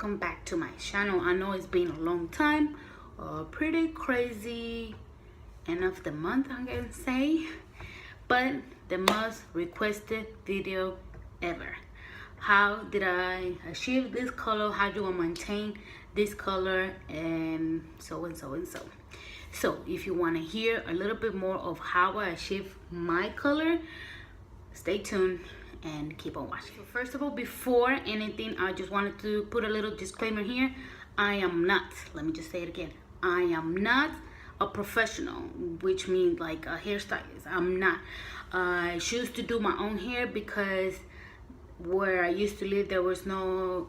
welcome back to my channel. I know it's been a long time, pretty crazy end of the month, I'm gonna say, but the most requested video ever. How did I achieve this color? How do I maintain this color? And so and so and so. So if you want to hear a little bit more of how I achieve my color, stay tuned and keep on watching. So first of all, before anything, I just wanted to put a little disclaimer here. I am not, let me just say it again, I am not a professional, which means like a hairstylist. I'm not. I choose to do my own hair because where I used to live, there was no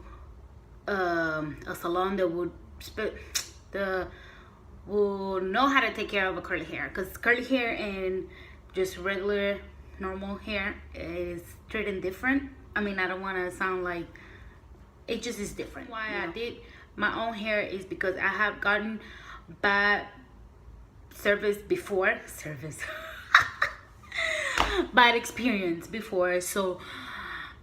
a salon that would know how to take care of a curly hair, because curly hair and just regular normal hair is treated different. I mean, I don't want to sound like it just is different. Why I did my own hair is because I have gotten bad service before bad experience before. So,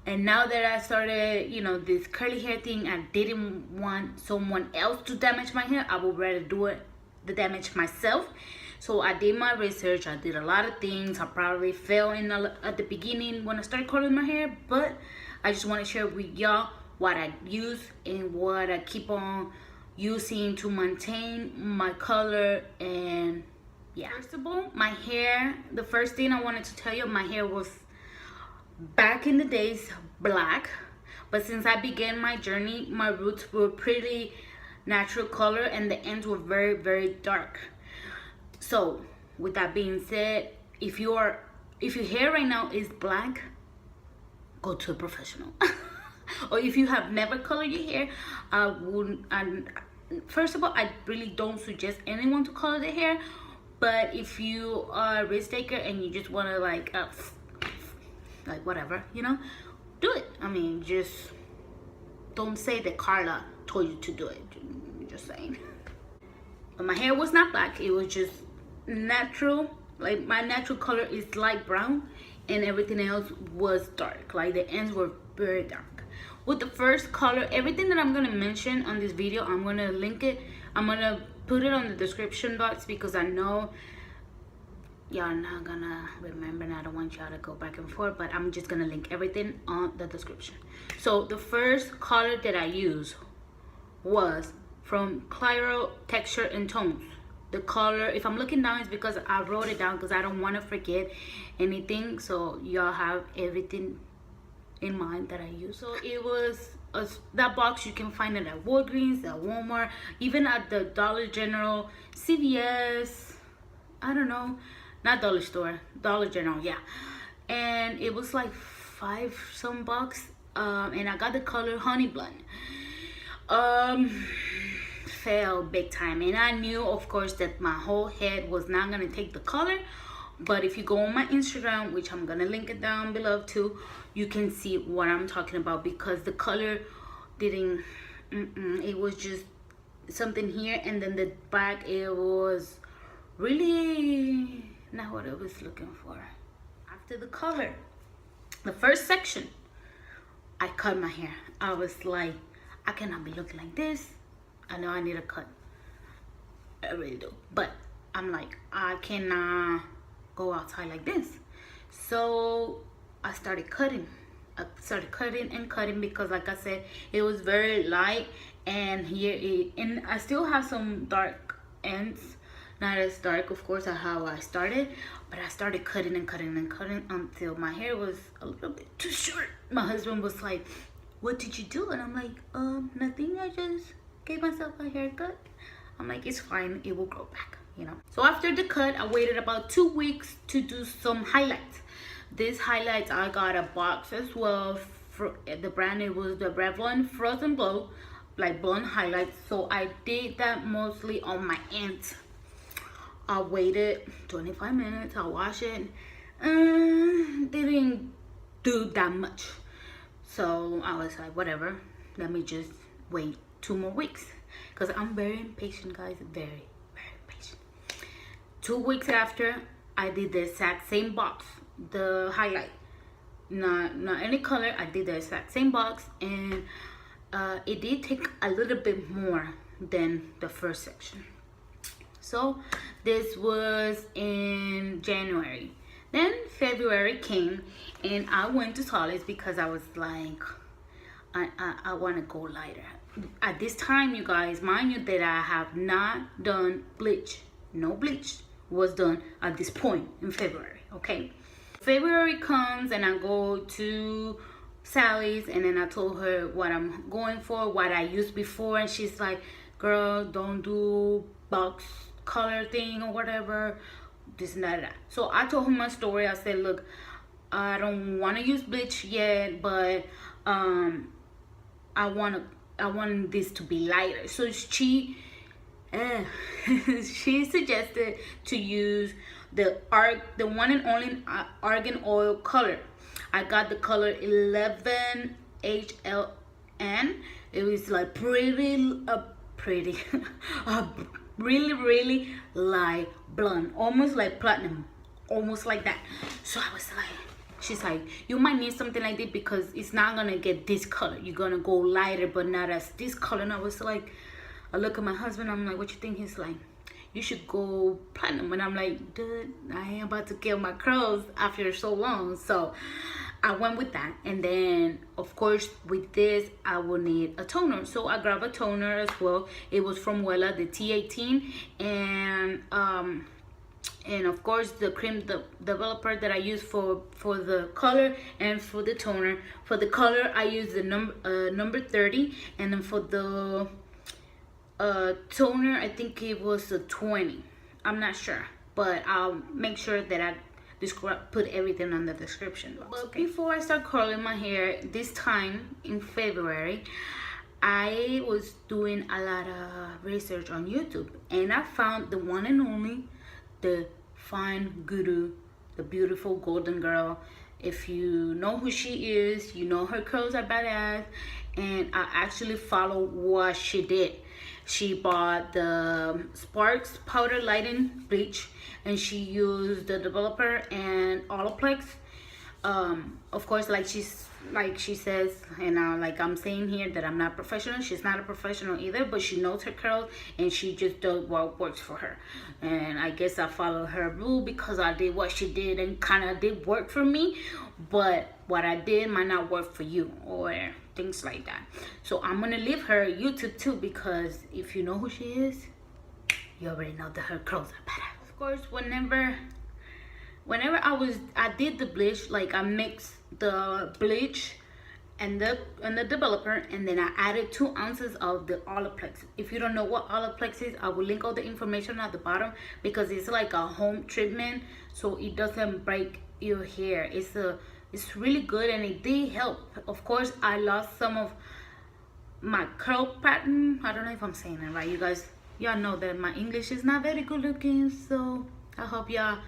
and now that I started, you know, this curly hair thing, I didn't want someone else to damage my hair. I would rather do it the damage myself. So I did my research. I did a lot of things. I probably fell in at the beginning when I started curling my hair, but I just want to share with y'all what I use and what I keep on using to maintain my color. And yeah, first of all, my hair, the first thing I wanted to tell you, my hair was back in the days black, but since I began my journey, my roots were pretty natural color and the ends were very, very dark. So with that being said, if your hair right now is black, go to a professional. Or if you have never colored your hair, first of all, I really don't suggest anyone to color their hair. But if you are a risk taker and you just want to like whatever, you know, do it. I mean, just don't say that Carla told you to do it. Just saying. But my hair was not black. It was just natural. Like, my natural color is light brown and everything else was dark. Like, the ends were very dark. With the first color, everything that I'm gonna mention on this video, I'm gonna link it. I'm gonna put it on the description box because I know y'all not gonna remember and I don't want y'all to go back and forth, but I'm just gonna link everything on the description. So the first color that I used was from Creme Texture and Tones. The color, if I'm looking down, is because I wrote it down because I don't want to forget anything, so y'all have everything in mind that I use. So it was that box. You can find it at Walgreens, at Walmart, even at the Dollar General, CVS, I don't know, not Dollar Store, Dollar General, yeah. And it was like $5 some, and I got the color Honey Blonde. Fell big time, and I knew, of course, that my whole head was not gonna take the color. But if you go on my Instagram, which I'm gonna link it down below too, you can see what I'm talking about, because the color didn't it was just something here, and then the back, it was really not what I was looking for. After the color, the first section, I cut my hair. I was like, I cannot be looking like this. I know I need a cut, I really do, but I'm like, I cannot go outside like this. So I started cutting. And cutting because, like I said, it was very light, and and I still have some dark ends, not as dark, of course, as how I started, but I started cutting and cutting and cutting until my hair was a little bit too short. My husband was like, what did you do? And I'm like, nothing, I just gave myself a haircut. I'm like, it's fine, it will grow back, you know. So after the cut, I waited about 2 weeks to do some highlights. These highlights, I got a box as well. For the brand, it was the Revlon Frozen Glow, like blonde highlights. So I did that mostly on my ends. I waited 25 minutes, I washed it, didn't do that much. So I was like, whatever, let me just wait 2 more weeks, because I'm very impatient, guys, very, very impatient. 2 weeks after, I did the exact same box, the highlight, not any color. I did the exact same box, and it did take a little bit more than the first section. So this was in January. Then February came and I went to Solace because I was like, I want to go lighter. At this time, you guys, mind you that I have not done bleach. No bleach was done at this point in February, okay? February comes and I go to Sally's and then I told her what I'm going for, what I used before, and she's like, girl, don't do box color thing or whatever, this and that. So I told her my story. I said, look, I don't want to use bleach yet, but I want this to be lighter. So she she suggested to use the one and only argan oil color. I got the color 11 HLN. It was like pretty really light blonde, almost like platinum, almost like that. So I was like, she's like, you might need something like this because it's not gonna get this color. You're gonna go lighter, but not as this color. And I was like, I look at my husband, I'm like, what you think? He's like, you should go platinum. And I'm like, dude, I ain't about to kill my curls after so long. So I went with that. And then of course with this I will need a toner, so I grabbed a toner as well. It was from Wella, the T18, and of course the cream developer that I use for the color and for the toner. For the color I use the number 30, and then for the toner I think it was a 20. I'm not sure, but I'll make sure that I put everything on the description box. But before I start curling my hair, this time in February, I was doing a lot of research on YouTube, and I found the one and only, the Fine Guru, the beautiful golden girl. If you know who she is, you know her curls are badass, and I actually follow what she did. She bought the Sparks powder lighting bleach, and she used the developer and Olaplex. Of course, like she says, and like I'm saying here that I'm not professional. She's not a professional either, but she knows her curls and she just does what works for her. And I guess I follow her rule because I did what she did and kind of did work for me, but what I did might not work for you or things like that. So I'm gonna leave her YouTube too, because if you know who she is, you already know that her curls are better. Of course, whenever I did the bleach, like I mixed the bleach and the developer, and then I added 2 ounces of the Olaplex. If you don't know what Olaplex is, I will link all the information at the bottom, because it's like a home treatment, so it doesn't break your hair. It's really good, and it did help. Of course, I lost some of my curl pattern. I don't know if I'm saying it right, you guys. Y'all know that my English is not very good looking, so I hope y'all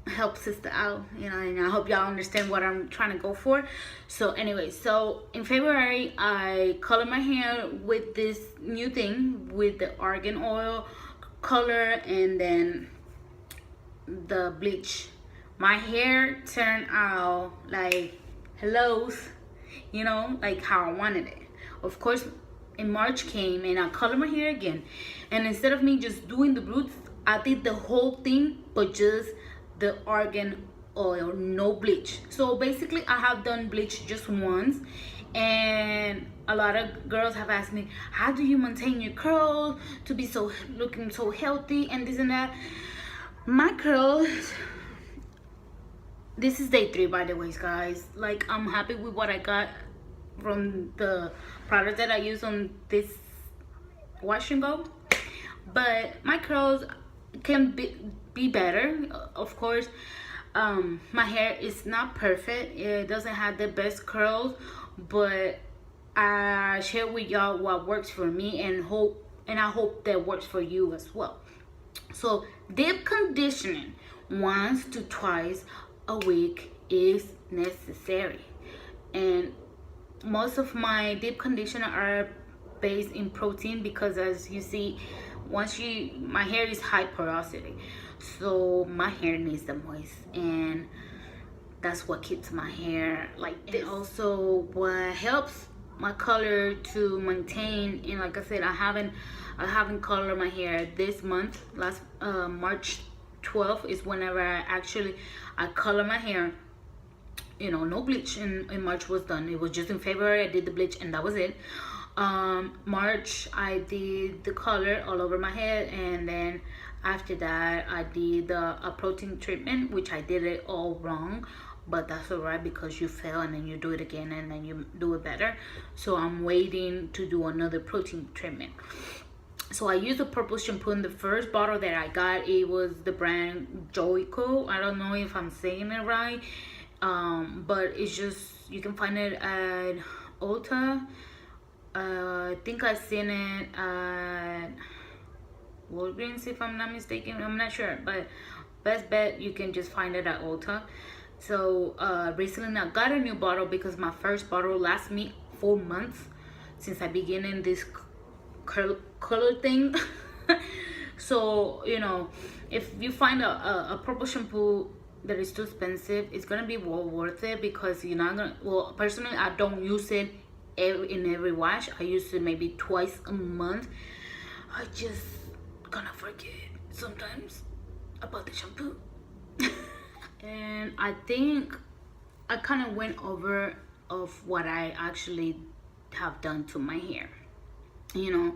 help sister out, you know, and I hope y'all understand what I'm trying to go for. So anyway, so in February I colored my hair with this new thing, with the argan oil color and then the bleach. My hair turned out like hellos, you know, like how I wanted it. Of course, in March came and I colored my hair again, and instead of me just doing the roots, I did the whole thing, but just the argan oil, no bleach. So basically I have done bleach just once, and a lot of girls have asked me, how do you maintain your curls to be so looking so healthy and this and that. My curls, this is day 3 by the way, guys. Like, I'm happy with what I got from the product that I use on this wash and go, but my curls can be better. Of course, my hair is not perfect. It doesn't have the best curls, but I share with y'all what works for me, and I hope that works for you as well. So deep conditioning once to twice a week is necessary, and most of my deep conditioner are based in protein, because as you see, my hair is high porosity, so my hair needs the moist, and that's what keeps my hair like this. And also what helps my color to maintain. And like I said, I haven't colored my hair this month. Last March 12th is whenever I color my hair. You know, no bleach in March was done. It was just in February I did the bleach, and that was it. March I did the color all over my head, and then after that I did a protein treatment, which I did it all wrong, but that's alright because you fail and then you do it again and then you do it better. So I'm waiting to do another protein treatment. So I used the purple shampoo in the first bottle that I got. It was the brand Joico. I don't know if I'm saying it right, but it's just, you can find it at Ulta. I think I seen it at Walgreens if I'm not mistaken. I'm not sure, but best bet you can just find it at Ulta. So recently I got a new bottle because my first bottle lasts me 4 months since I began in this color thing. So, you know, if you find a purple shampoo that is too expensive, it's gonna be well worth it, because you're not gonna, well, personally I don't use it in every wash. I use it maybe twice a month. I just gonna forget sometimes about the shampoo. And I think I kind of went over of what I actually have done to my hair. You know,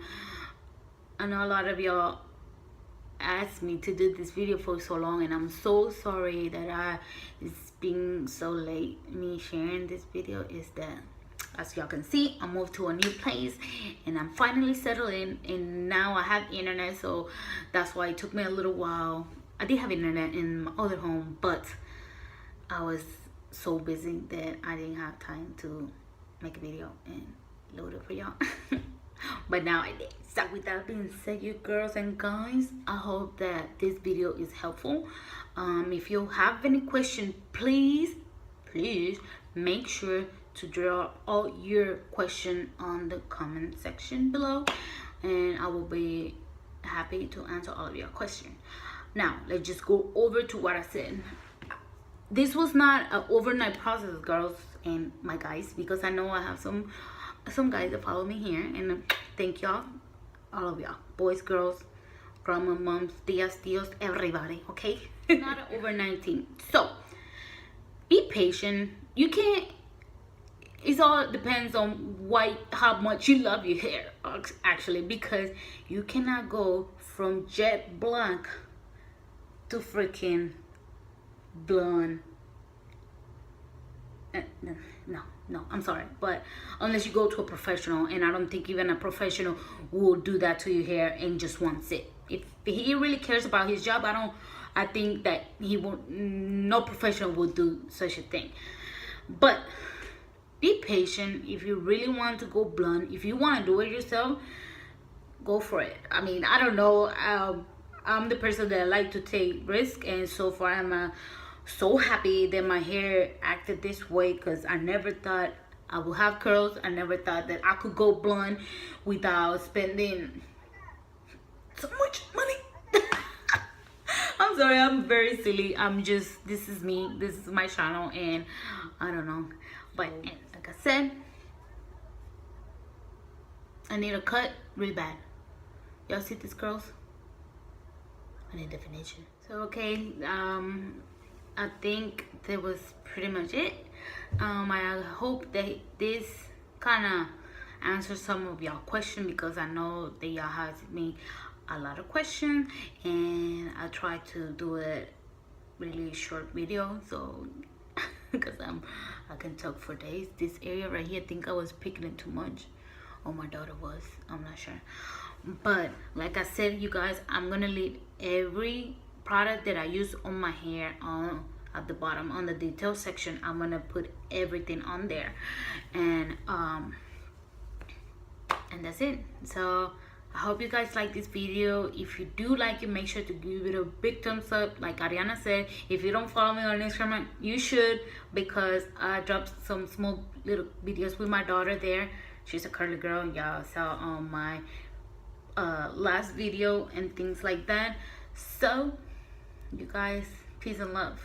I know a lot of y'all asked me to do this video for so long, and I'm so sorry that it's been so late me sharing this video. Is that, as y'all can see, I moved to a new place and I'm finally settled in, and now I have internet, so that's why it took me a little while. I did have internet in my other home, but I was so busy that I didn't have time to make a video and load it for y'all. But now I did. So with that being said, you girls and guys, I hope that this video is helpful. If you have any question, please make sure to drop all your question on the comment section below, and I will be happy to answer all of your questions. Now let's just go over to what I said. This was not an overnight process, girls and my guys, because I know I have some guys that follow me here, and thank y'all, all of y'all, boys, girls, grandma, moms, tias, tios, everybody. Okay, not an overnight thing. So be patient. You can't, it all depends on how much you love your hair, actually, because you cannot go from jet black to freaking blonde. No, I'm sorry, but unless you go to a professional, and I don't think even a professional will do that to your hair in just one sit. If he really cares about his job, I think that no professional would do such a thing. But be patient. If you really want to go blonde, if you want to do it yourself, go for it. I mean, I don't know, I'm the person that I like to take risk, and so far I'm so happy that my hair acted this way, because I never thought I would have curls. I never thought that I could go blonde without spending so much money. I'm sorry, I'm very silly. This is me, this is my channel, and I don't know. But like I said, I need a cut really bad. Y'all see this, girls? I need definition. So okay, I think that was pretty much it. I hope that this kind of answers some of y'all questions, because I know that y'all have me a lot of questions, and I try to do a really short video, so because I can talk for days. This area right here, I think I was picking it too much, or my daughter was, I'm not sure. But like I said, you guys, I'm gonna leave every product that I use on my hair at the bottom on the detail section. I'm gonna put everything on there, and that's it. So I hope you guys like this video. If you do like it, make sure to give it a big thumbs up. Like Ariana said, if you don't follow me on Instagram, you should, because I dropped some small little videos with my daughter there. She's a curly girl. Y'all saw on my last video and things like that. So you guys, peace and love.